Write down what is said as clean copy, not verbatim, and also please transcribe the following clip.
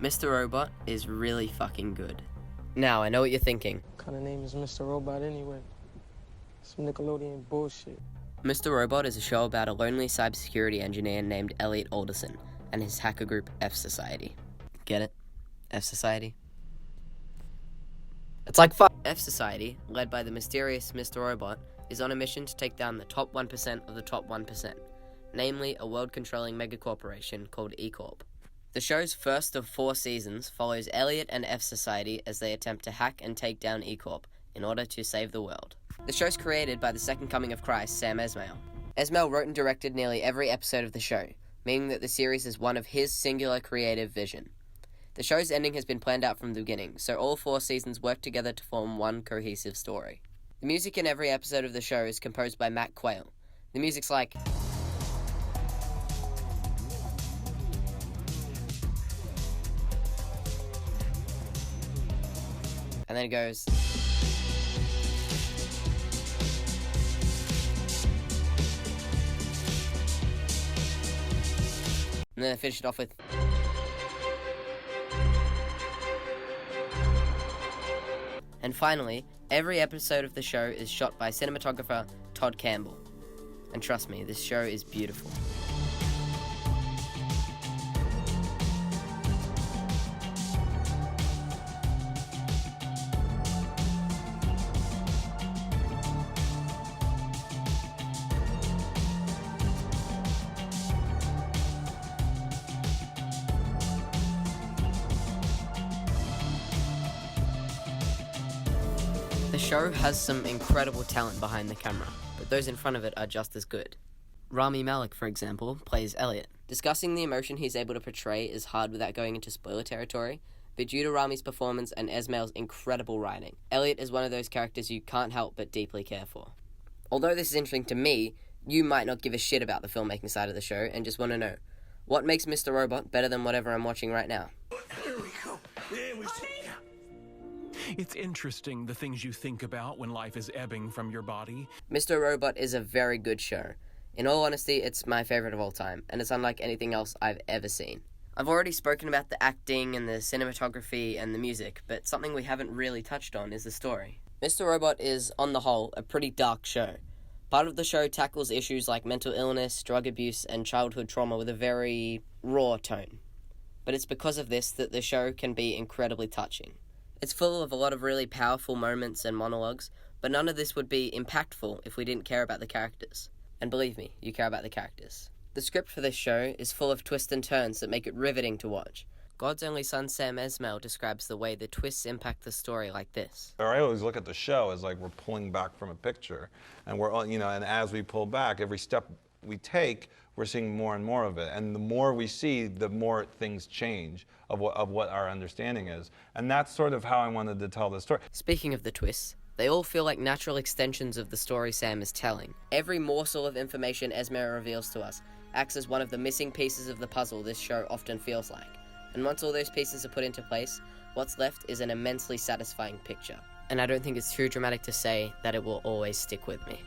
Mr. Robot is really fucking good. Now, I know what you're thinking. What kind of name is Mr. Robot anyway? Some Nickelodeon bullshit. Mr. Robot is a show about a lonely cybersecurity engineer named Elliot Alderson and his hacker group F Society. Get it? F Society? It's like F Society, led by the mysterious Mr. Robot, is on a mission to take down the top 1% of the top 1%, namely a world-controlling megacorporation called E-Corp. The show's first of 4 seasons follows Elliot and F Society as they attempt to hack and take down E-Corp in order to save the world. The show's created by the Second Coming of Christ, Sam Esmail. Esmail wrote and directed nearly every episode of the show, meaning that the series is one of his singular creative vision. The show's ending has been planned out from the beginning, so all 4 seasons work together to form one cohesive story. The music in every episode of the show is composed by Matt Quayle. The music's like... and then it goes... and then I finish it off with... and finally, every episode of the show is shot by cinematographer Todd Campbell. And trust me, this show is beautiful. The show has some incredible talent behind the camera, but those in front of it are just as good. Rami Malek, for example, plays Elliot. Discussing the emotion he's able to portray is hard without going into spoiler territory, but due to Rami's performance and Esmail's incredible writing, Elliot is one of those characters you can't help but deeply care for. Although this is interesting to me, you might not give a shit about the filmmaking side of the show and just want to know, what makes Mr. Robot better than whatever I'm watching right now? There we go. There we go. It's interesting the things you think about when life is ebbing from your body. Mr. Robot is a very good show. In all honesty, it's my favorite of all time, and it's unlike anything else I've ever seen. I've already spoken about the acting and the cinematography and the music, but something we haven't really touched on is the story. Mr. Robot is, on the whole, a pretty dark show. Part of the show tackles issues like mental illness, drug abuse, and childhood trauma with a very raw tone. But it's because of this that the show can be incredibly touching. It's full of a lot of really powerful moments and monologues, but none of this would be impactful if we didn't care about the characters. And believe me, you care about the characters. The script for this show is full of twists and turns that make it riveting to watch. God's Only Son Sam Esmail describes the way the twists impact the story like this. I always look at the show as like we're pulling back from a picture, and we're, and as we pull back, every step we take, we're seeing more and more of it. And the more we see, the more things change of what our understanding is. And that's sort of how I wanted to tell the story. Speaking of the twists, they all feel like natural extensions of the story Sam is telling. Every morsel of information Esmail reveals to us acts as one of the missing pieces of the puzzle this show often feels like. And once all those pieces are put into place, what's left is an immensely satisfying picture. And I don't think it's too dramatic to say that it will always stick with me.